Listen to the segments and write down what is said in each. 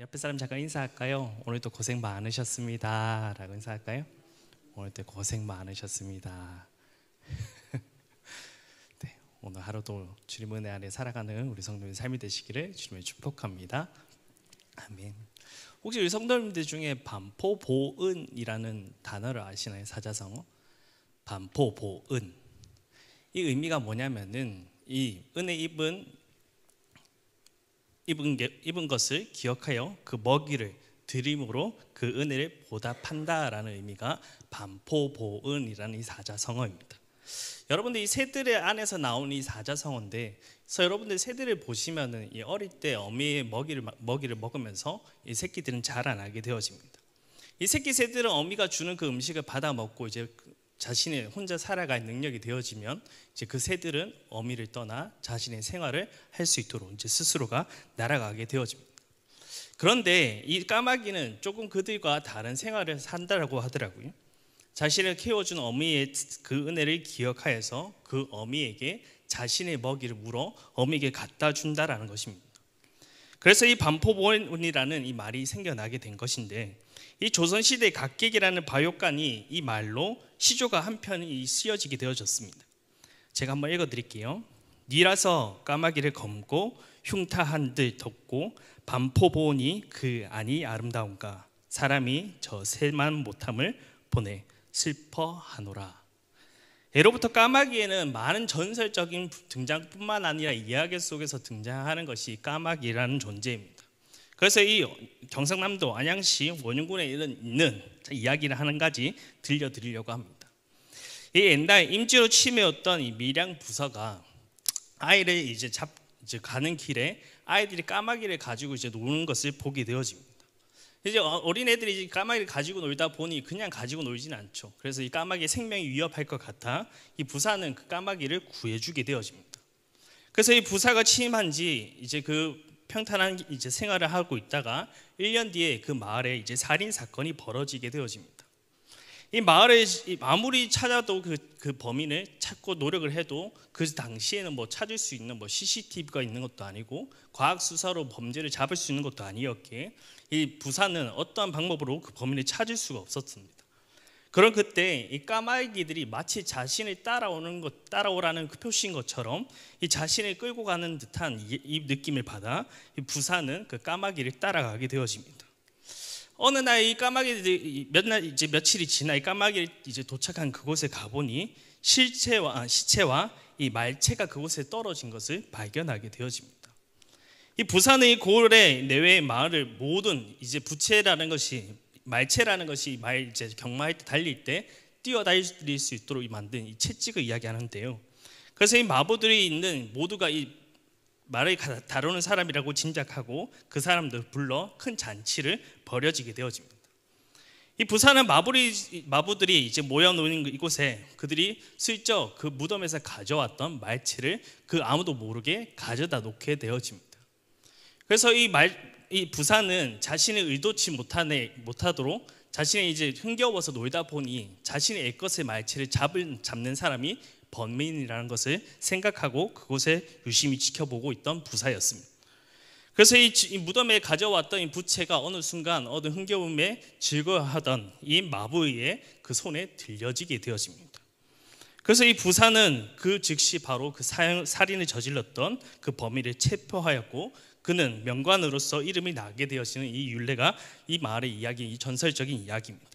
옆에 사람 잠깐 인사할까요? 오늘도 고생 많으셨습니다 라고 인사할까요? 오늘도 고생 많으셨습니다. 네, 오늘 하루도 주님 은혜 안에 살아가는 우리 성도님의 삶이 되시기를 주님의 축복합니다. 아멘. 혹시 우리 성도님들 중에 반포보은이라는 단어를 아시나요? 사자성어 반포보은. 이 의미가 뭐냐면은 이 은혜 입은 것을 기억하여 그 먹이를 드림으로 그 은혜를 보답한다라는 의미가 반포보은이라는 이 사자성어입니다. 여러분들 이 새들 안에서 나온 이 사자성어인데, 그래서 여러분들 새들을 보시면은 이 어릴 때 어미의 먹이를 먹으면서 이 새끼들은 자라나게 되어집니다. 이 새끼 새들은 어미가 주는 그 음식을 받아 먹고 이제 자신의 혼자 살아갈 능력이 되어지면 이제 그 새들은 어미를 떠나 자신의 생활을 할 수 있도록 이제 스스로가 날아가게 되어집니다. 그런데 이 까마귀는 조금 그들과 다른 생활을 산다라고 하더라고요. 자신을 키워준 어미의 그 은혜를 기억하여서 그 어미에게 자신의 먹이를 물어 어미에게 갖다 준다라는 것입니다. 그래서 이 반포보은이라는 이 말이 생겨나게 된 것인데, 이 조선시대 각객이라는 바요간이 이 말로 시조가 한 편이 쓰여지게 되어졌습니다. 제가 한번 읽어드릴게요. 니라서 까마귀를 검고 흉타한 듯 덮고 반포보은이 그 안이 아름다운가 사람이 저 새만 못함을 보내 슬퍼하노라. 예로부터 까마귀에는 많은 전설적인 등장뿐만 아니라 이야기 속에서 등장하는 것이 까마귀라는 존재입니다. 그래서 이 경상남도 안양시 원흉군에 있는 이야기를 한 가지 들려드리려고 합니다. 이 옛날 임지로 치매였던 이 밀양 부서가 아이를 이제 가는 길에 아이들이 까마귀를 가지고 이제 노는 것을 보게 되어집니다. 이제 어린애들이 까마귀를 가지고 놀다 보니 그냥 가지고 놀지는 않죠. 그래서 이 까마귀의 생명이 위협할 것 같아 이 부사는 그 까마귀를 구해주게 되어집니다. 그래서 이 부사가 취임한 지 이제 그 평탄한 이제 생활을 하고 있다가 1년 뒤에 그 마을에 이제 살인 사건이 벌어지게 되어집니다. 이 마을에 아무리 찾아도 그 범인을 찾고 노력을 해도 그 당시에는 뭐 찾을 수 있는 뭐 CCTV가 있는 것도 아니고 과학 수사로 범죄를 잡을 수 있는 것도 아니었기에 이 부사는 어떠한 방법으로 그 범인을 찾을 수가 없었습니다. 그런 그때 이 까마귀들이 마치 자신을 따라오라는 그 표시인 것처럼 이 자신을 끌고 가는 듯한 이 느낌을 받아 이 부사는 그 까마귀를 따라가게 되어집니다. 어느 날 이 까마귀들이 며칠이 지나 이 까마귀를 이제 도착한 그곳에 가보니 시체와 이 말체가 그곳에 떨어진 것을 발견하게 되어집니다. 이 부사는 이 고을의 내외의 마을을 모든 이제 부채라는 것이 말체라는 것이 이제 경마할 때 달릴 때 뛰어다닐 수 있도록 만든 이 채찍을 이야기하는데요. 그래서 이 마부들이 있는 모두가 이 말을 다루는 사람이라고 짐작하고 그 사람들 불러 큰 잔치를 벌여지게 되어집니다. 이 부사는 마부들이 이제 모여놓은 이곳에 그들이 슬쩍 그 무덤에서 가져왔던 말체를 그 아무도 모르게 가져다 놓게 되어집니다. 그래서 이 부사는 자신을 의도치 못하도록 자신이 이제 흥겨워서 놀다 보니 자신의 애것의 말체를 잡는 사람이 범인이라는 것을 생각하고 그곳에 유심히 지켜보고 있던 부사였습니다. 그래서 이 무덤에 가져왔던 이 부채가 어느 순간 얻은 흥겨움에 즐거워하던 이 마부의 그 손에 들려지게 되어집니다. 그래서 이 부사는 그 즉시 바로 그 살인을 저질렀던 그 범인을 체포하였고, 그는 명관으로서 이름이 나게 되어지는 이 율례가 이 마을의 이야기, 이 전설적인 이야기입니다.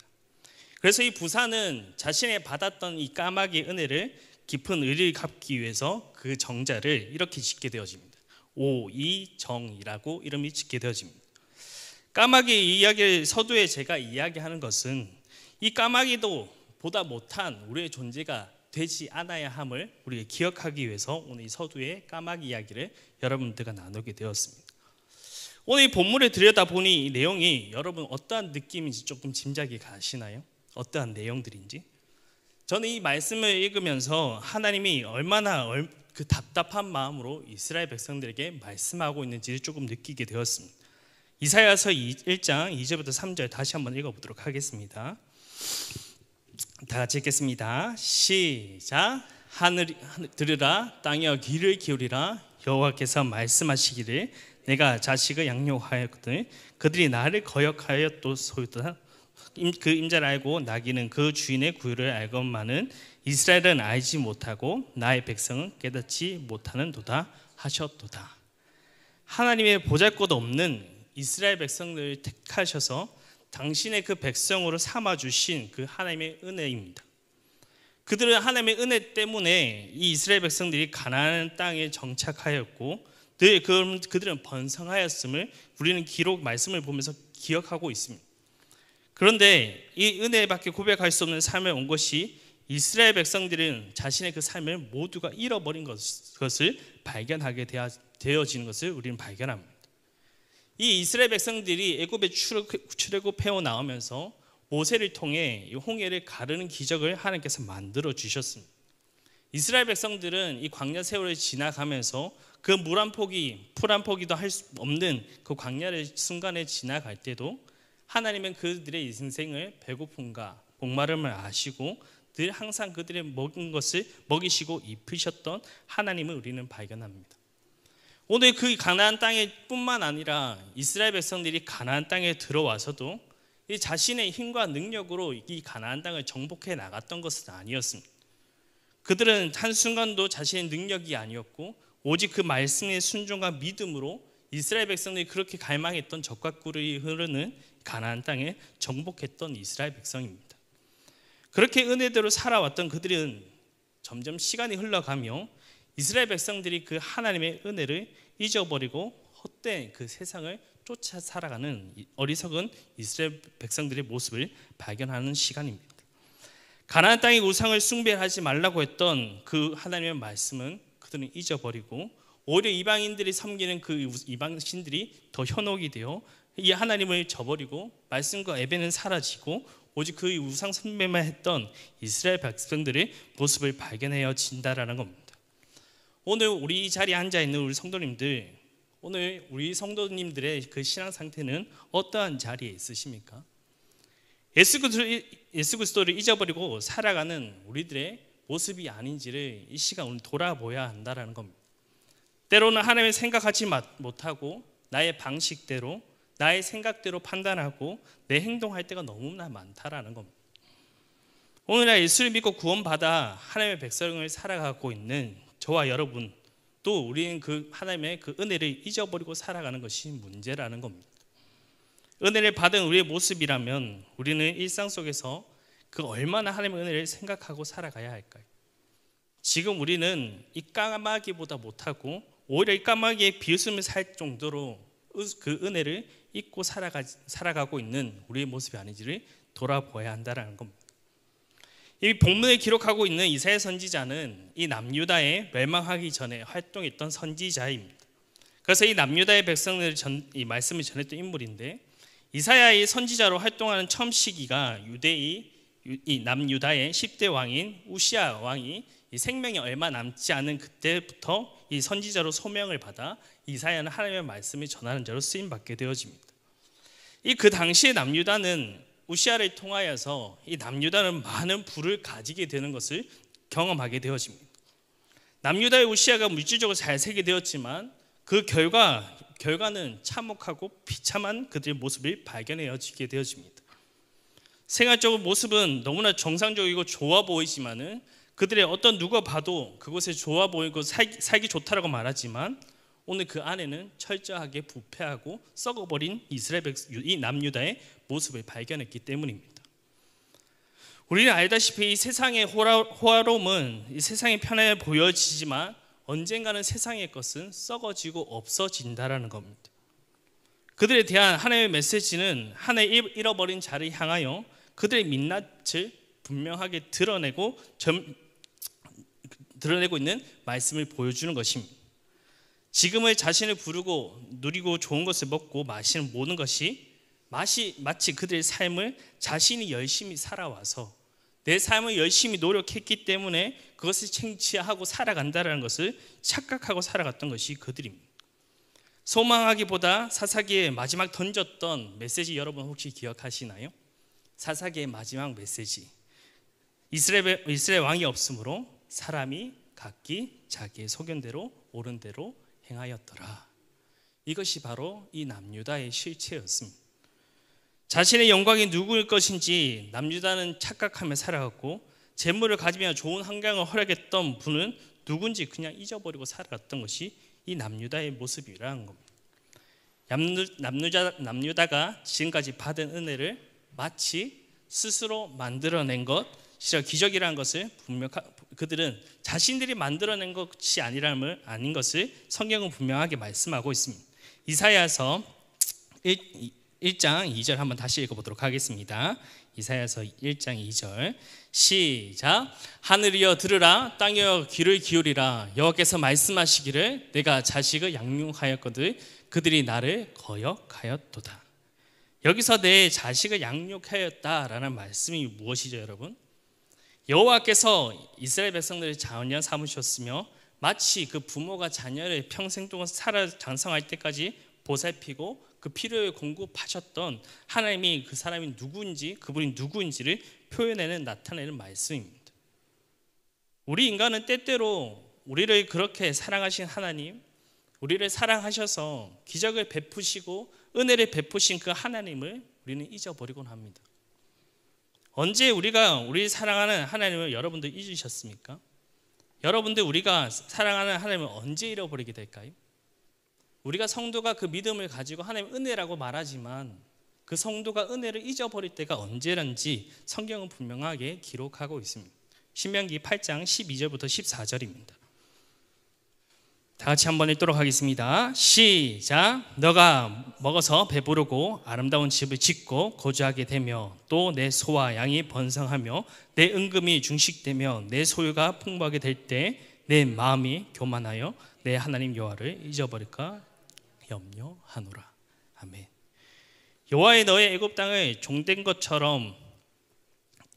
그래서 이 부사는 자신이 받았던 이 까마귀의 은혜를 깊은 의를 갚기 위해서 그 정자를 이렇게 짓게 되어집니다. 오이정이라고 이름이 짓게 되어집니다. 까마귀 이야기를 서두에 제가 이야기하는 것은 이 까마귀도 보다 못한 우리의 존재가 되지 않아야 함을 우리가 기억하기 위해서 오늘 이 서두의 까마귀 이야기를 여러분들과 나누게 되었습니다. 오늘 이 본문을 들여다보니 이 내용이 여러분 어떠한 느낌인지 조금 짐작이 가시나요? 어떠한 내용들인지? 저는 이 말씀을 읽으면서 하나님이 얼마나 그 답답한 마음으로 이스라엘 백성들에게 말씀하고 있는지를 조금 느끼게 되었습니다. 이사야서 1장 2절부터 3절 다시 한번 읽어보도록 하겠습니다. 다 같이 읽겠습니다. 시작. 하늘 들으라, 땅이여 귀를 기울이라. 여호와께서 말씀하시기를 내가 자식을 양육하였거든 그들이 나를 거역하였도소이다. 그 임자를 알고 나귀는 그 주인의 구유를 알건만은 이스라엘은 알지 못하고 나의 백성은 깨닫지 못하는도다 하셨도다. 하나님의 보잘것없는 이스라엘 백성들을 택하셔서 당신의 그 백성으로 삼아주신 그 하나님의 은혜입니다. 그들은 하나님의 은혜 때문에 이 이스라엘 백성들이 가나안 땅에 정착하였고 늘 그들은 번성하였음을 우리는 기록 말씀을 보면서 기억하고 있습니다. 그런데 이 은혜밖에 고백할 수 없는 삶에 온 것이 이스라엘 백성들은 자신의 그 삶을 모두가 잃어버린 것을 발견하게 되어지는 것을 우리는 발견합니다. 이 이스라엘 백성들이 애굽에 출애굽해 나오면서 모세를 통해 이 홍해를 가르는 기적을 하나님께서 만들어 주셨습니다. 이스라엘 백성들은 이 광야 세월을 지나가면서 그 물 한 포기, 풀 한 포기도 할 수 없는 그 광야의 순간에 지나갈 때도 하나님은 그들의 인생을 배고픔과 목마름을 아시고 늘 항상 그들의 먹은 것을 먹이시고 입히셨던 하나님을 우리는 발견합니다. 오늘 그 가나안 땅에 뿐만 아니라 이스라엘 백성들이 가나안 땅에 들어와서도 이 자신의 힘과 능력으로 이 가나안 땅을 정복해 나갔던 것은 아니었습니다. 그들은 한순간도 자신의 능력이 아니었고 오직 그 말씀의 순종과 믿음으로 이스라엘 백성들이 그렇게 갈망했던 젖과 꿀이 흐르는 가나안 땅에 정복했던 이스라엘 백성입니다. 그렇게 은혜대로 살아왔던 그들은 점점 시간이 흘러가며 이스라엘 백성들이 그 하나님의 은혜를 잊어버리고 헛된 그 세상을 쫓아 살아가는 어리석은 이스라엘 백성들의 모습을 발견하는 시간입니다. 가나안 땅의 우상을 숭배하지 말라고 했던 그 하나님의 말씀은 그들은 잊어버리고 오히려 이방인들이 섬기는 그 이방신들이 더 현혹이 되어 이 하나님을 저버리고 말씀과 예배는 사라지고 오직 그 우상 숭배만 했던 이스라엘 백성들의 모습을 발견해진다라는 겁니다. 오늘 우리 이 자리에 앉아 있는 우리 성도님들, 오늘 우리 성도님들의 그 신앙 상태는 어떠한 자리에 있으십니까? 예수 그리스도를 잊어버리고 살아가는 우리들의 모습이 아닌지를 이 시간 오늘 돌아보아야 한다라는 겁니다. 때로는 하나님을 생각하지 못하고 나의 방식대로 나의 생각대로 판단하고 내 행동할 때가 너무나 많다라는 겁니다. 오늘날 예수를 믿고 구원받아 하나님의 백성을 살아가고 있는 저와 여러분, 또 우리는 그 하나님의 그 은혜를 잊어버리고 살아가는 것이 문제라는 겁니다. 은혜를 받은 우리의 모습이라면 우리는 일상 속에서 그 얼마나 하나님의 은혜를 생각하고 살아가야 할까요? 지금 우리는 이 까마귀보다 못하고 오히려 이 까마귀의 비웃음을 살 정도로 그 은혜를 잊고 살아가고 있는 우리의 모습이 아닌지를 돌아보아야 한다는 겁니다. 이 본문에 기록하고 있는 이사야 선지자는 이 남유다에 멸망하기 전에 활동했던 선지자입니다. 그래서 이 남유다의 백성들 이 말씀을 전했던 인물인데 이사야의 선지자로 활동하는 처음 시기가 이 남유다의 10대 왕인 우시야 왕이 이 생명이 얼마 남지 않은 그때부터 이 선지자로 소명을 받아 이사야는 하나님의 말씀을 전하는 자로 쓰임 받게 되어집니다. 그 당시의 남유다는 우시야를 통하여서 이 남유다는 많은 부를 가지게 되는 것을 경험하게 되어집니다. 남유다의 우시야가 물질적으로 잘 살게 되었지만 그 결과는 참혹하고 비참한 그들의 모습을 발견해지게 되어집니다. 생활적인 모습은 너무나 정상적이고 좋아 보이지만은 그들의 어떤 누가 봐도 그곳에 좋아 보이고 살기 좋다라고 말하지만 오늘 그 안에는 철저하게 부패하고 썩어버린 이 남유다의 모습을 발견했기 때문입니다. 우리는 알다시피 이 세상의 호화로움은 이 세상의 편해 보여지지만 언젠가는 세상의 것은 썩어지고 없어진다라는 겁니다. 그들에 대한 하나님의 메시지는 하나의 잃어버린 자를 향하여 그들의 민낯을 분명하게 드러내고 있는 말씀을 보여주는 것입니다. 지금의 자신을 부르고 누리고 좋은 것을 먹고 마시는 모든 것이 마치 그들의 삶을 자신이 열심히 살아와서 내 삶을 열심히 노력했기 때문에 그것을 쟁취하고 살아간다는 것을 착각하고 살아갔던 것이 그들입니다. 소망하기보다 사사기에 마지막 던졌던 메시지 여러분 혹시 기억하시나요? 사사기의 마지막 메시지, 이스라엘 왕이 없으므로 사람이 각기 자기의 소견대로 옳은 대로 행하였더라. 이것이 바로 이 남유다의 실체였습니다. 자신의 영광이 누구일 것인지 남유다는 착각하며 살아갔고, 재물을 가지며 좋은 환경을 허락했던 분은 누군지 그냥 잊어버리고 살아갔던 것이 이 남유다의 모습이라는 겁니다. 남유다가 지금까지 받은 은혜를 마치 스스로 만들어낸 것이라 기적이라는 것을 그들은 자신들이 만들어낸 것이 아닌 것을 성경은 분명하게 말씀하고 있습니다. 이사야서 1장 2절 한번 다시 읽어보도록 하겠습니다. 이사야서 1장 2절 시작. 하늘이여 들으라, 땅이여 귀를 기울이라. 여호와께서 말씀하시기를 내가 자식을 양육하였거든 그들이 나를 거역하였도다. 여기서 내 자식을 양육하였다라는 말씀이 무엇이죠, 여러분? 여호와께서 이스라엘 백성들을 자녀 삼으셨으며 마치 그 부모가 자녀를 평생 동안 살아 장성할 때까지 보살피고 그 필요에 공급하셨던 하나님이 그 사람이 누구인지, 그분이 누구인지를 표현해내는 나타내는 말씀입니다. 우리 인간은 때때로 우리를 그렇게 사랑하신 하나님, 우리를 사랑하셔서 기적을 베푸시고 은혜를 베푸신 그 하나님을 우리는 잊어버리곤 합니다. 언제 우리가 우리 사랑하는 하나님을 여러분들 잊으셨습니까? 여러분들 우리가 사랑하는 하나님을 언제 잃어버리게 될까요? 우리가 성도가 그 믿음을 가지고 하나님 은혜라고 말하지만 그 성도가 은혜를 잊어버릴 때가 언제란지 성경은 분명하게 기록하고 있습니다. 신명기 8장 12절부터 14절입니다. 다 같이 한번 읽도록 하겠습니다. 시작. 너가 먹어서 배부르고 아름다운 집을 짓고 거주하게 되며 또 내 소와 양이 번성하며 내 은금이 중식되며 내 소유가 풍부하게 될 때 내 마음이 교만하여 내 하나님 여호와를 잊어버릴까 염려하노라. 아멘. 여호와의 너의 애굽 땅을 종된 것처럼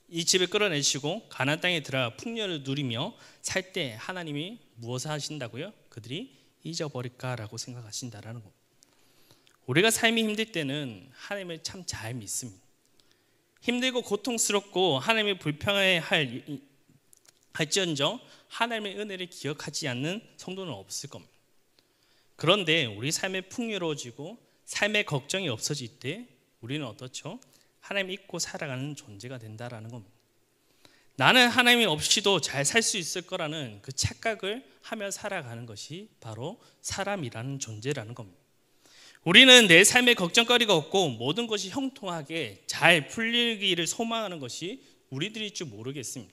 이 집을 끌어내시고 가나안 땅에 들어가 풍요를 누리며 살 때 하나님이 무엇을 하신다고요? 그들이 잊어버릴까라고 생각하신다라는 겁니다. 우리가 삶이 힘들 때는 하나님을 참 잘 믿습니다. 힘들고 고통스럽고 하나님의 불평해 할지언정 하나님의 은혜를 기억하지 않는 성도는 없을 겁니다. 그런데 우리 삶이 풍요로워지고 삶의 걱정이 없어질 때 우리는 어떻죠? 하나님 잊고 살아가는 존재가 된다라는 겁니다. 나는 하나님이 없이도 잘 살 수 있을 거라는 그 착각을 하며 살아가는 것이 바로 사람이라는 존재라는 겁니다. 우리는 내 삶에 걱정거리가 없고 모든 것이 형통하게 잘 풀리기를 소망하는 것이 우리들일 줄 모르겠습니다.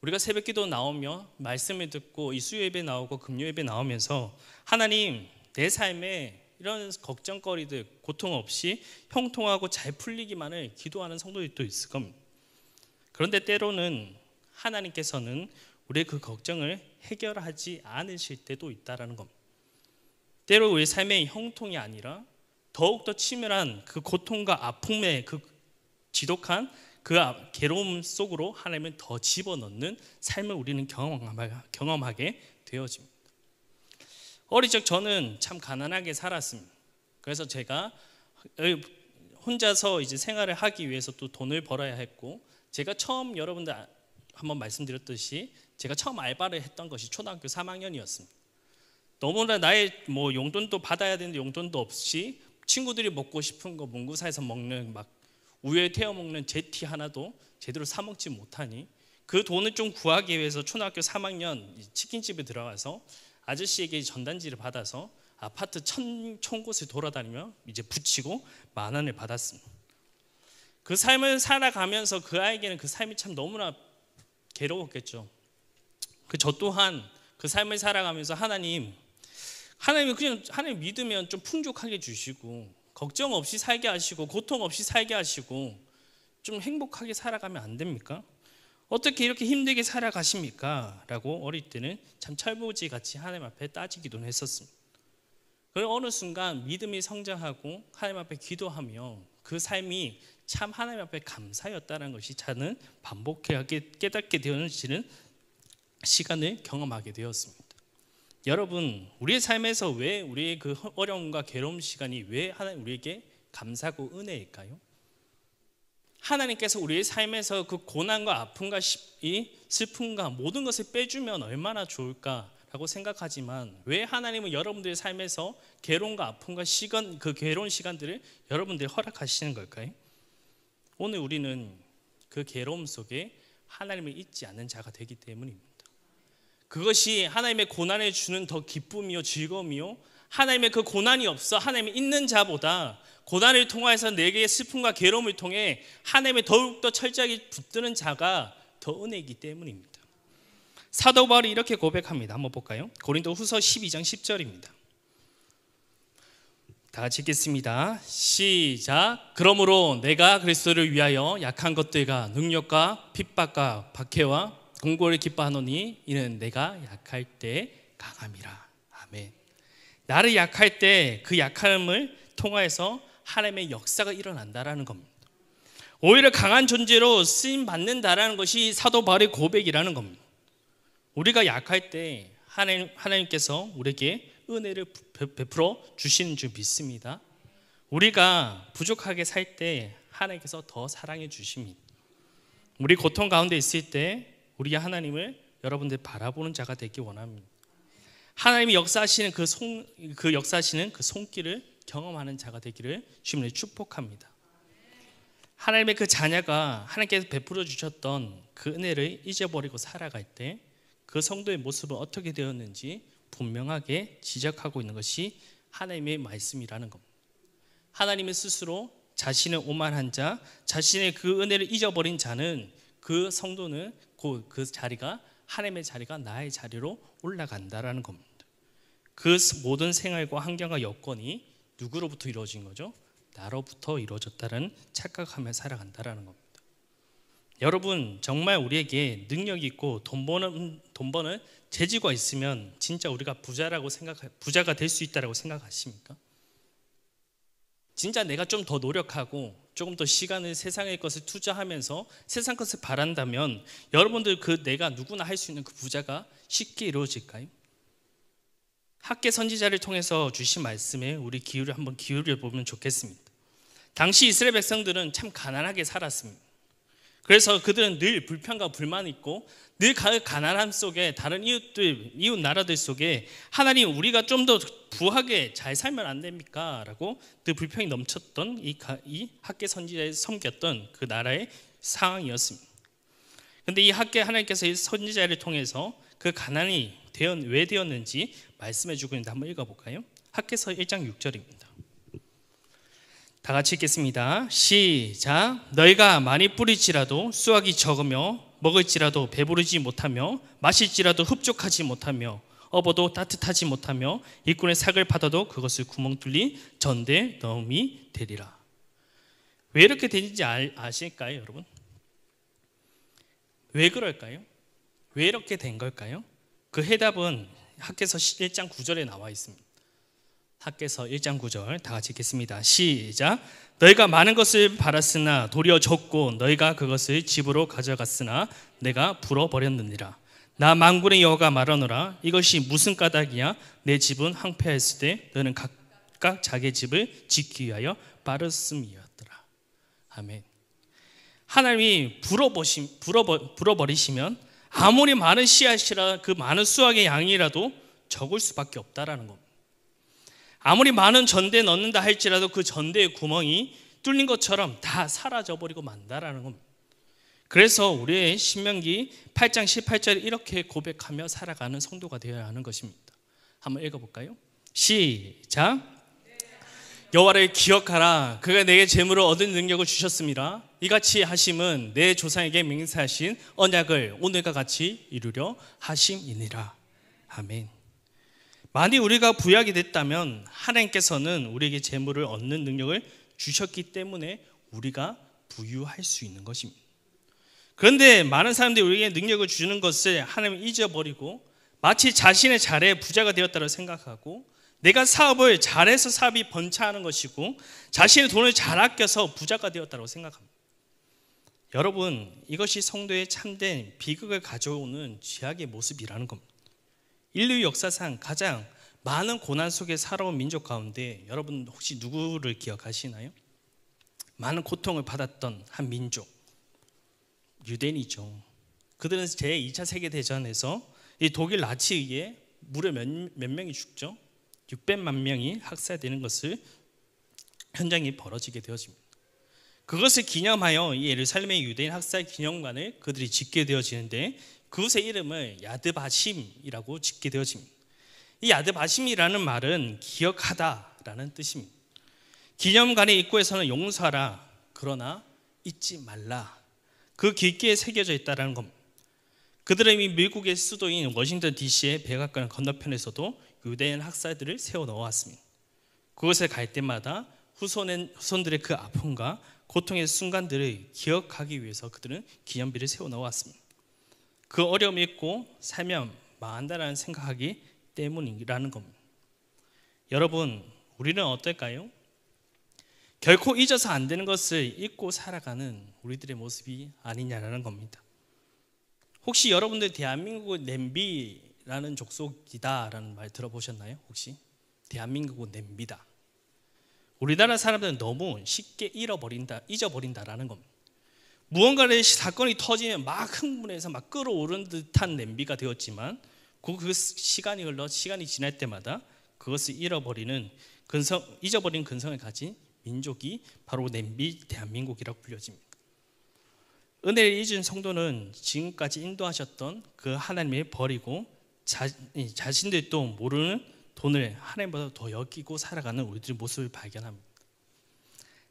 우리가 새벽기도 나오며 말씀을 듣고 이 수요예배 나오고 금요예배 나오면서 하나님 내 삶에 이런 걱정거리들 고통 없이 형통하고 잘 풀리기만을 기도하는 성도들도 있을 겁니다. 그런데 때로는 하나님께서는 우리의 그 걱정을 해결하지 않으실 때도 있다라는 겁니다. 때로 우리 삶의 형통이 아니라 더욱더 치밀한 그 고통과 아픔의 그 지독한 그 괴로움 속으로 하나님을 더 집어넣는 삶을 우리는 경험하게 되어집니다. 어릴 적 저는 참 가난하게 살았습니다. 그래서 제가 혼자서 이제 생활을 하기 위해서 또 돈을 벌어야 했고, 제가 처음 여러분들 한번 말씀드렸듯이 제가 처음 알바를 했던 것이 초등학교 3학년이었습니다. 너무나 나의 뭐 용돈도 받아야 되는데 용돈도 없이 친구들이 먹고 싶은 거 문구사에서 먹는 막 우유에 태워 먹는 제티 하나도 제대로 사 먹지 못하니 그 돈을 좀 구하기 위해서 초등학교 3학년 치킨집에 들어가서 아저씨에게 전단지를 받아서 아파트 천 곳을 돌아다니며 이제 붙이고 10,000원을 받았습니다. 그 삶을 살아가면서 그 아이에게는 그 삶이 참 너무나 괴로웠겠죠. 저 또한 그 삶을 살아가면서 하나님이 그냥 하나님 믿으면 좀 풍족하게 주시고 걱정 없이 살게 하시고 고통 없이 살게 하시고 좀 행복하게 살아가면 안 됩니까? 어떻게 이렇게 힘들게 살아가십니까? 라고 어릴 때는 참 철부지 같이 하나님 앞에 따지기도 했었습니다. 그리고 어느 순간 믿음이 성장하고 하나님 앞에 기도하며 그 삶이 참 하나님 앞에 감사였다는 것이 저는 반복하게 깨닫게 되어지는 시간을 경험하게 되었습니다. 여러분, 우리의 삶에서 왜 우리의 그 어려움과 괴로움 시간이 왜 하나님 우리에게 감사고 은혜일까요? 하나님께서 우리의 삶에서 그 고난과 아픔과 이 슬픔과 모든 것을 빼주면 얼마나 좋을까라는 라고 생각하지만 왜 하나님은 여러분들의 삶에서 괴로움과 아픔과 그 괴로운 시간들을 여러분들이 허락하시는 걸까요? 오늘 우리는 그 괴로움 속에 하나님을 잊지 않는 자가 되기 때문입니다. 그것이 하나님의 고난을 주는 더 기쁨이요 즐거움이요, 하나님의 그 고난이 없어 하나님이 있는 자보다 고난을 통해서 내게 슬픔과 괴로움을 통해 하나님의 더욱더 철저하게 붙드는 자가 더 은혜이기 때문입니다. 사도 바울이 이렇게 고백합니다. 한번 볼까요? 고린도후서 12장 10절입니다. 다 같이 읽겠습니다. 시작. 그러므로 내가 그리스도를 위하여 약한 것들과 능력과 핍박과 박해와 공고를 기뻐하노니 이는 내가 약할 때 강함이라. 아멘. 나를 약할 때 그 약함을 통하여서 하나님의 역사가 일어난다라는 겁니다. 오히려 강한 존재로 쓰임 받는다라는 것이 사도 바울의 고백이라는 겁니다. 우리가 약할 때 하나님께서 우리에게 은혜를 베풀어 주시는 줄 믿습니다. 우리가 부족하게 살 때 하나님께서 더 사랑해 주십니다. 우리 고통 가운데 있을 때 우리 하나님을 여러분들 바라보는 자가 되기 원합니다. 하나님이 역사하시는 역사하시는 그 손길을 경험하는 자가 되기를 주님을 축복합니다. 하나님의 그 자녀가 하나님께서 베풀어 주셨던 그 은혜를 잊어버리고 살아갈 때 그 성도의 모습은 어떻게 되었는지 분명하게 지적하고 있는 것이 하나님의 말씀이라는 겁니다. 하나님의 스스로 자신을 오만한 자, 자신의 그 은혜를 잊어버린 자는 그 성도는 그 자리가 하나님의 자리가 나의 자리로 올라간다라는 겁니다. 그 모든 생활과 환경과 여건이 누구로부터 이루어진 거죠? 나로부터 이루어졌다는 착각하며 살아간다라는 겁니다. 여러분, 정말 우리에게 능력이 있고 돈 버는 재주가 있으면 진짜 우리가 부자가 될 수 있다고 생각하십니까? 진짜 내가 좀 더 노력하고 조금 더 시간을 세상의 것을 투자하면서 세상 것을 바란다면 여러분들 내가 누구나 할 수 있는 그 부자가 쉽게 이루어질까요? 학계 선지자를 통해서 주신 말씀에 우리 한번 기울여 보면 좋겠습니다. 당시 이스라엘 백성들은 참 가난하게 살았습니다. 그래서 그들은 늘 불평과 불만이 있고 늘 가난함 속에 다른 이웃 나라들 속에 하나님, 우리가 좀 더 부하게 잘 살면 안 됩니까? 라고 늘 불평이 넘쳤던 이 학계 선지자를 섬겼던 그 나라의 상황이었습니다. 그런데 이 학계 하나님께서 이 선지자를 통해서 그 가난이 왜 되었는지 말씀해 주고 있는데 한번 읽어볼까요? 학계서 1장 6절입니다. 다 같이 읽겠습니다. 시작. 너희가 많이 뿌릴지라도 수확이 적으며 먹을지라도 배부르지 못하며 마실지라도 흡족하지 못하며 업어도 따뜻하지 못하며 일꾼의 삭을 받아도 그것을 구멍 뚫린 전대 넣음이 되리라. 왜 이렇게 되는지 아실까요, 여러분? 왜 그럴까요? 왜 이렇게 된 걸까요? 그 해답은 학계서 1장 9절에 나와 있습니다. 학계서 1장 9절 다 같이 읽겠습니다. 시작. 너희가 많은 것을 바랐으나 도리어 적고 너희가 그것을 집으로 가져갔으나 내가 불어버렸느니라. 나 만군의 여호와가 말하노라. 이것이 무슨 까닭이야? 내 집은 황폐했을 때 너는 각각 자기 집을 짓기 위하여 빠르음이었더라. 아멘. 하나님이 불어버리시면 아무리 많은 씨앗이라 그 많은 수확의 양이라도 적을 수밖에 없다라는 겁니다. 아무리 많은 전대에 넣는다 할지라도 그 전대의 구멍이 뚫린 것처럼 다 사라져버리고 만다라는 겁니다. 그래서 우리의 신명기 8장 18절에 이렇게 고백하며 살아가는 성도가 되어야 하는 것입니다. 한번 읽어볼까요? 시작. 여호와를 기억하라. 그가 내게 재물을 얻은 능력을 주셨습니다. 이같이 하심은 내 조상에게 맹세하신 언약을 오늘과 같이 이루려 하심이니라. 아멘. 만일 우리가 부약이 됐다면 하나님께서는 우리에게 재물을 얻는 능력을 주셨기 때문에 우리가 부유할 수 있는 것입니다. 그런데 많은 사람들이 우리에게 능력을 주는 것을 하나님을 잊어버리고 마치 자신의 잘해 부자가 되었다고 생각하고 내가 사업을 잘해서 사업이 번창하는 것이고 자신의 돈을 잘 아껴서 부자가 되었다고 생각합니다. 여러분, 이것이 성도의 참된 비극을 가져오는 죄악의 모습이라는 겁니다. 인류 역사상 가장 많은 고난 속에 살아온 민족 가운데 여러분 혹시 누구를 기억하시나요? 많은 고통을 받았던 한 민족, 유대인이죠. 그들은 제2차 세계대전에서 이 독일 나치에 의해 무려 몇 명이 죽죠? 600만 명이 학살되는 것을 현장이 벌어지게 되어집니다. 그것을 기념하여 이 예루살렘의 유대인 학살 기념관을 그들이 짓게 되어지는데 그곳의 이름을 야드바심이라고 짓게 되어집니다. 이 야드바심이라는 말은 기억하다라는 뜻입니다. 기념관의 입구에서는 용서하라, 그러나 잊지 말라, 그 길기에 새겨져 있다는 겁니다. 그들은 이미 미국의 수도인 워싱턴 DC의 백악관 건너편에서도 유대인 학살들을 세워 넣어왔습니다. 그곳에 갈 때마다 후손들의 그 아픔과 고통의 순간들을 기억하기 위해서 그들은 기념비를 세워 넣어왔습니다. 그 어려움이 있고 살면 망한다라는 생각하기 때문이라는 겁니다. 여러분, 우리는 어떨까요? 결코 잊어서 안 되는 것을 잊고 살아가는 우리들의 모습이 아니냐라는 겁니다. 혹시 여러분들 대한민국은 냄비라는 족속이다라는 말 들어보셨나요? 혹시? 대한민국은 냄비다. 우리나라 사람들은 너무 쉽게 잊어버린다라는 겁니다. 무언가의 사건이 터지면 막 흥분해서 막 끓어오른 듯한 냄비가 되었지만 그 시간이 지날 때마다 그것을 잊어버린 근성을 가진 민족이 바로 냄비 대한민국이라고 불려집니다. 은혜를 잊은 성도는 지금까지 인도하셨던 그 하나님을 버리고 자신들도 모르는 돈을 하나님보다 더 여기고 살아가는 우리들의 모습을 발견합니다.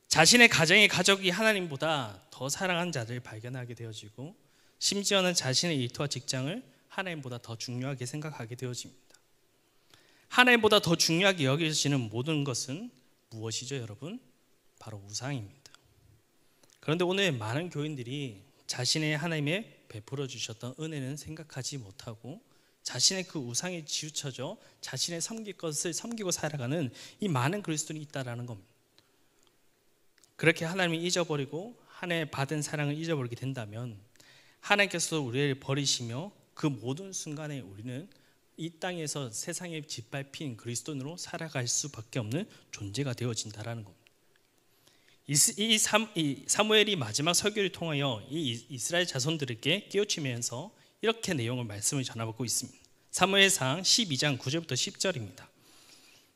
자신의 가족이 하나님보다 더 사랑하는 자들을 발견하게 되어지고 심지어는 자신의 일터와 직장을 하나님보다 더 중요하게 생각하게 되어집니다. 하나님보다 더 중요하게 여겨지는 모든 것은 무엇이죠, 여러분? 바로 우상입니다. 그런데 오늘 많은 교인들이 자신의 하나님의 베풀어 주셨던 은혜는 생각하지 못하고 자신의 그 우상에 치우쳐져 자신의 섬길 것을 섬기고 살아가는 이 많은 그리스도인이 있다라는 겁니다. 그렇게 하나님을 잊어버리고 하나님의 받은 사랑을 잊어버리게 된다면 하나님께서 우리를 버리시며 그 모든 순간에 우리는 이 땅에서 세상에 짓밟힌 그리스도인으로 살아갈 수밖에 없는 존재가 되어진다라는 겁니다. 이 사무엘이 마지막 설교를 통하여 이 이스라엘 자손들에게 깨우치면서 이렇게 말씀을 전하고 있습니다. 사무엘상 12장 9절부터 10절입니다.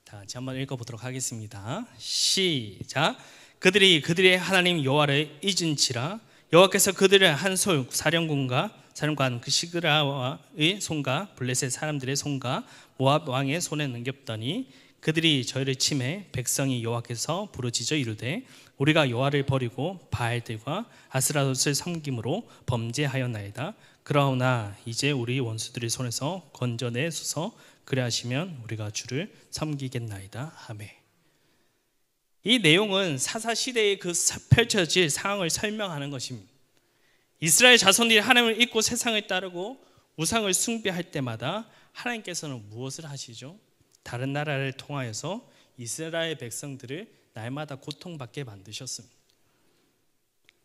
다 같이 한번 읽어보도록 하겠습니다. 시작. 그들의 하나님 여호와를 잊은지라 여호와께서 그들을 한솔 사령관 그 시그라의 손과 블레셋 사람들의 손과 모압 왕의 손에 넘겼더니 그들이 저희를 치매 백성이 여호와께서 부르짖어 이르되 우리가 여호와를 버리고 바알들과 아스라롯을 섬김으로 범죄하였나이다. 그러나 이제 우리 원수들의 손에서 건져내소서. 그리하시면 우리가 주를 섬기겠나이다. 아멘. 이 내용은 사사시대에 그 펼쳐질 상황을 설명하는 것입니다. 이스라엘 자손들이 하나님을 잊고 세상을 따르고 우상을 숭배할 때마다 하나님께서는 무엇을 하시죠? 다른 나라를 통하여서 이스라엘 백성들을 날마다 고통받게 만드셨습니다.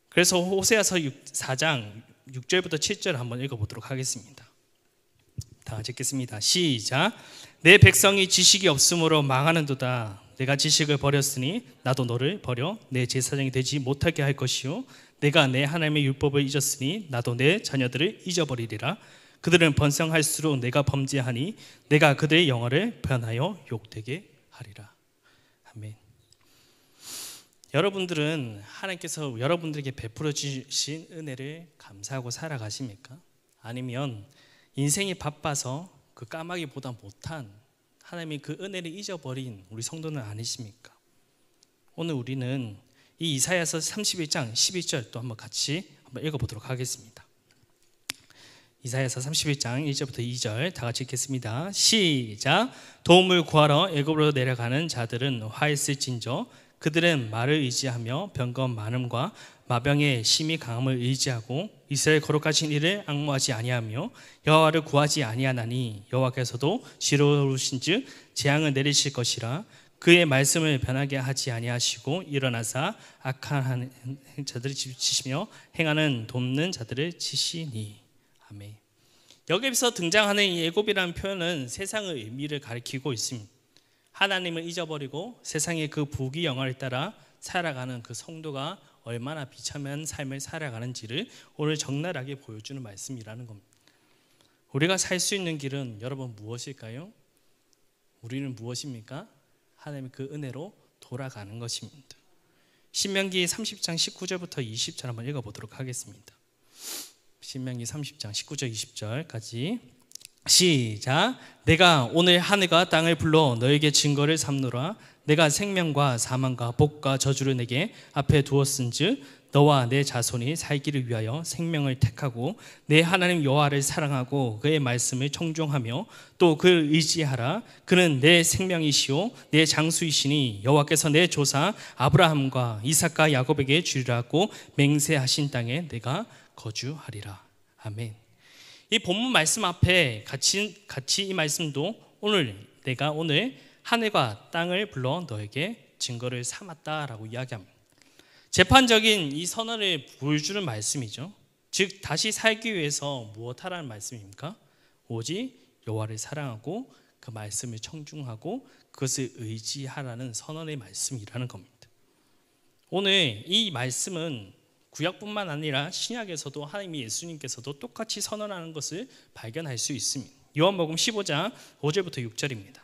그래서 호세아서 4장 6절부터 7절 한번 읽어보도록 하겠습니다. 다 같이 읽겠습니다. 시작. 내 백성이 지식이 없으므로 망하는도다. 내가 지식을 버렸으니 나도 너를 버려 내 제사장이 되지 못하게 할 것이요 내가 내 하나님의 율법을 잊었으니 나도 내 자녀들을 잊어버리리라. 그들은 번성할수록 내가 범죄하니 내가 그들의 영화를 변하여 욕되게 하리라. 아멘. 여러분들은 하나님께서 여러분들에게 베풀어 주신 은혜를 감사하고 살아가십니까? 아니면 인생이 바빠서 그 까마귀보다 못한 하나님이 그 은혜를 잊어버린 우리 성도는 아니십니까? 오늘 우리는 이 이사야서 31장 11절 또 한번 같이 읽어보도록 하겠습니다. 이사야서 31장 1절부터 2절 다 같이 읽겠습니다. 시작. 도움을 구하러 애굽으로 내려가는 자들은 화했을진저 그들은 말을 의지하며 병거 많음과 마병의 심히 강함을 의지하고 이스라엘 거룩하신 이를 앙모하지 아니하며 여호와를 구하지 아니하나니 여호와께서도 지혜로우신즉 재앙을 내리실 것이라. 그의 말씀을 변하게 하지 아니하시고 일어나사 악한 자들을 치시며 행하는 돕는 자들을 치시니. 아멘. 여기서 등장하는 이 애굽이라는 표현은 세상의 의미를 가리키고 있습니다. 하나님을 잊어버리고 세상의 그 부귀 영화를 따라 살아가는 그 성도가 얼마나 비참한 삶을 살아가는지를 오늘 적나라하게 보여주는 말씀이라는 겁니다. 우리가 살 수 있는 길은 여러분 무엇일까요? 우리는 무엇입니까? 하나님의 그 은혜로 돌아가는 것입니다. 신명기 30장 19절부터 20절 한번 읽어보도록 하겠습니다. 신명기 30장 19절 20절까지 시작. 내가 오늘 하늘과 땅을 불러 너에게 증거를 삼노라. 내가 생명과 사망과 복과 저주를 내게 앞에 두었은즉 너와 내 자손이 살기를 위하여 생명을 택하고 내 하나님 여호와를 사랑하고 그의 말씀을 청종하며 또 그를 의지하라. 그는 내 생명이시오 내 장수이시니 여호와께서 내 조사 아브라함과 이삭과 야곱에게 주리라고 맹세하신 땅에 내가 거주하리라. 아멘. 이 본문 말씀 앞에 같이 이 말씀도 내가 오늘 하늘과 땅을 불러 너에게 증거를 삼았다라고 이야기합니다. 재판적인 이 선언을 보여주는 말씀이죠. 즉 다시 살기 위해서 무엇하라는 말씀입니까? 오직 여호와를 사랑하고 그 말씀을 청중하고 그것을 의지하라는 선언의 말씀이라는 겁니다. 오늘 이 말씀은 구약뿐만 아니라 신약에서도 하나님이 예수님께서도 똑같이 선언하는 것을 발견할 수 있습니다. 요한복음 15장 5절부터 6절입니다.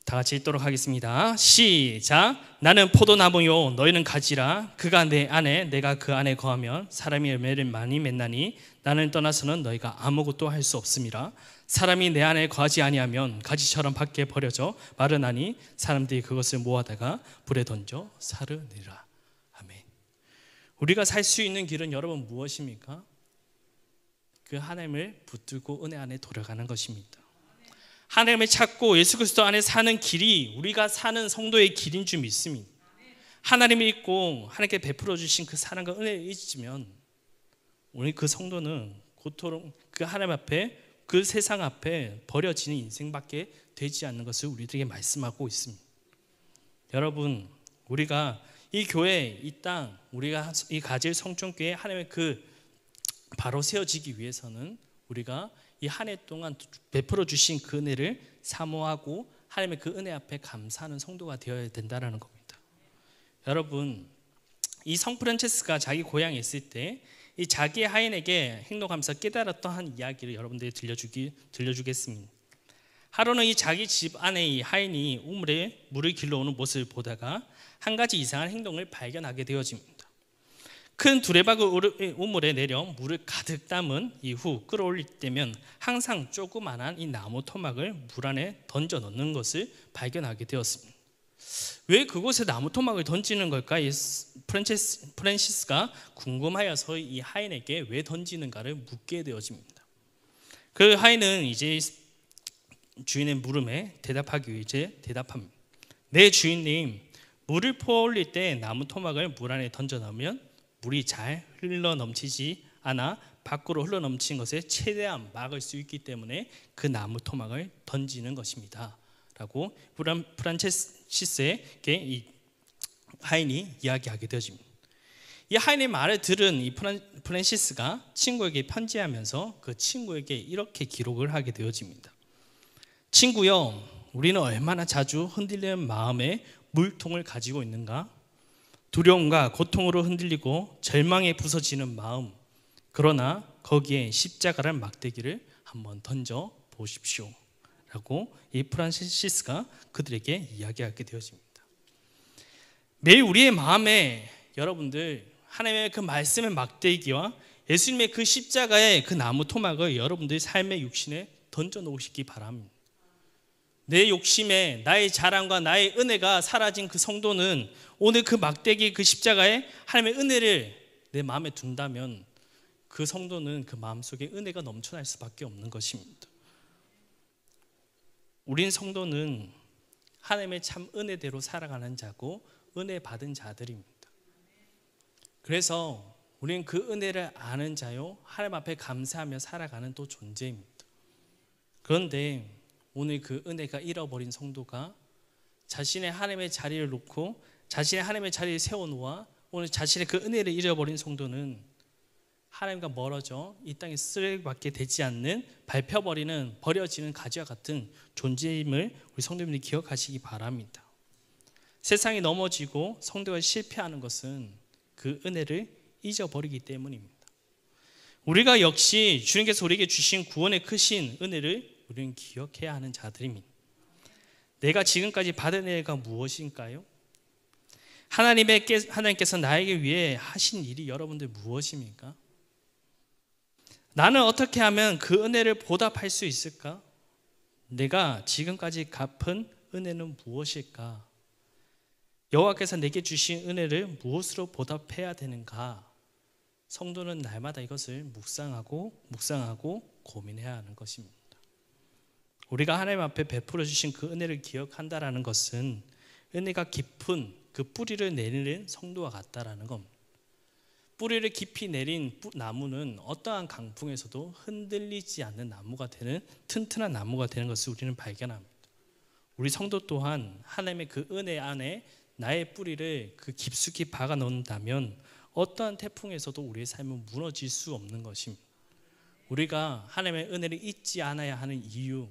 다 같이 읽도록 하겠습니다. 시작. 나는 포도나무요 너희는 가지라. 그가 내 안에 내가 그 안에 거하면 사람이 열매를 많이 맺나니 나는 떠나서는 너희가 아무것도 할 수 없음이라. 사람이 내 안에 거하지 아니하면 가지처럼 밖에 버려져 마르나니 사람들이 그것을 모아다가 불에 던져 사르니라. 아멘. 우리가 살 수 있는 길은 여러분 무엇입니까? 그 하나님을 붙들고 은혜 안에 돌아가는 것입니다. 하나님을 찾고 예수 그리스도 안에 사는 길이 우리가 사는 성도의 길인 줄 믿습니다. 하나님을 잊고 하나님께 베풀어 주신 그 사랑과 은혜를 잊으면 우리 그 성도는 고토록 그 하나님 앞에 그 세상 앞에 버려지는 인생밖에 되지 않는 것을 우리들에게 말씀하고 있습니다. 여러분, 우리가 이 교회, 이 땅, 우리가 이 가질 성촌교회 하나님의 그 바로 세워지기 위해서는 우리가 이 한 해 동안 베풀어 주신 그 은혜를 사모하고 하나님의 그 은혜 앞에 감사하는 성도가 되어야 된다는 겁니다. 여러분, 이 성 프란체스가 자기 고향에 있을 때 이 자기 하인에게 행동하면서 깨달았던 한 이야기를 여러분들이 들려주겠습니다. 하루는 이 자기 집 안에 이 하인이 우물에 물을 길러오는 모습을 보다가 한 가지 이상한 행동을 발견하게 되어집니다. 큰 두레박을 우물에 내려 물을 가득 담은 이후 끌어올릴 때면 항상 조그만한 이 나무 토막을 물 안에 던져 넣는 것을 발견하게 되었습니다. 왜 그곳에 나무 토막을 던지는 걸까? 프란시스가 궁금하여서 이 하인에게 왜 던지는가를 묻게 되어집니다. 그 하인은 이제 주인의 물음에 대답하기 위해 대답합니다. 네 주인님, 물을 퍼올릴 때 나무 토막을 물 안에 던져 넣으면 물이 잘 흘러 넘치지 않아 밖으로 흘러 넘친 것에 최대한 막을 수 있기 때문에 그 나무 토막을 던지는 것입니다. 라고 프란체시스에게 이 하인이 이야기하게 되어집니다. 이 하인의 말을 들은 이 프란시스가 친구에게 편지하면서 그 친구에게 이렇게 기록을 하게 되어집니다. 친구여, 우리는 얼마나 자주 흔들리는 마음에 물통을 가지고 있는가? 두려움과 고통으로 흔들리고 절망에 부서지는 마음, 그러나 거기에 십자가란 막대기를 한번 던져 보십시오 라고 이 프란시스가 그들에게 이야기하게 되어집니다. 매일 우리의 마음에 여러분들 하나님의 그 말씀의 막대기와 예수님의 그 십자가의 그 나무 토막을 여러분들의 삶의 육신에 던져 놓으시기 바랍니다. 내 욕심에 나의 자랑과 나의 은혜가 사라진 그 성도는 오늘 그 막대기 그 십자가에 하나님의 은혜를 내 마음에 둔다면 그 성도는 그 마음속에 은혜가 넘쳐날 수밖에 없는 것입니다. 우린 성도는 하나님의 참 은혜대로 살아가는 자고 은혜 받은 자들입니다. 그래서 우리는 그 은혜를 아는 자요 하나님 앞에 감사하며 살아가는 또 존재입니다. 그런데 오늘 그 은혜가 잃어버린 성도가 자신의 하나님의 자리를 놓고 자신의 하나님의 자리를 세워놓아 오늘 자신의 그 은혜를 잃어버린 성도는 하나님과 멀어져 이 땅에 쓰레기밖에 되지 않는 밟혀버리는 버려지는 가지와 같은 존재임을 우리 성도님들이 기억하시기 바랍니다. 세상이 넘어지고 성도가 실패하는 것은 그 은혜를 잊어버리기 때문입니다. 우리가 역시 주님께서 우리에게 주신 구원의 크신 은혜를 우리는 기억해야 하는 자들입니다. 내가 지금까지 받은 은혜가 무엇인가요? 하나님께서 나에게 위해 하신 일이 여러분들 무엇입니까? 나는 어떻게 하면 그 은혜를 보답할 수 있을까? 내가 지금까지 갚은 은혜는 무엇일까? 여호와께서 내게 주신 은혜를 무엇으로 보답해야 되는가? 성도는 날마다 이것을 묵상하고 고민해야 하는 것입니다. 우리가 하나님 앞에 베풀어 주신 그 은혜를 기억한다라는 것은 은혜가 깊은 그 뿌리를 내리는 성도와 같다라는 겁니다. 뿌리를 깊이 내린 나무는 어떠한 강풍에서도 흔들리지 않는 나무가 되는, 튼튼한 나무가 되는 것을 우리는 발견합니다. 우리 성도 또한 하나님의 그 은혜 안에 나의 뿌리를 그 깊숙이 박아 넣는다면 어떠한 태풍에서도 우리의 삶은 무너질 수 없는 것입니다. 우리가 하나님의 은혜를 잊지 않아야 하는 이유,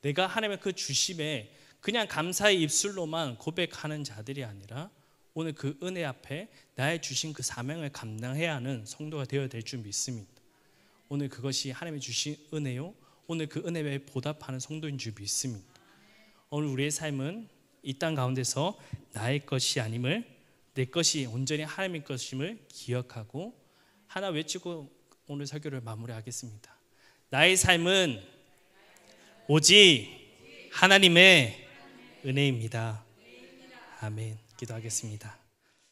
내가 하나님의 그 주심에 그냥 감사의 입술로만 고백하는 자들이 아니라 오늘 그 은혜 앞에 나의 주신 그 사명을 감당해야 하는 성도가 되어야 될 줄 믿습니다. 오늘 그것이 하나님의 주신 은혜요, 오늘 그 은혜에 보답하는 성도인 줄 믿습니다. 오늘 우리의 삶은 이 땅 가운데서 나의 것이 아님을, 내 것이 온전히 하나님의 것임을 기억하고 하나 외치고 오늘 설교를 마무리하겠습니다. 나의 삶은 오직 하나님의 은혜입니다. 아멘. 기도하겠습니다.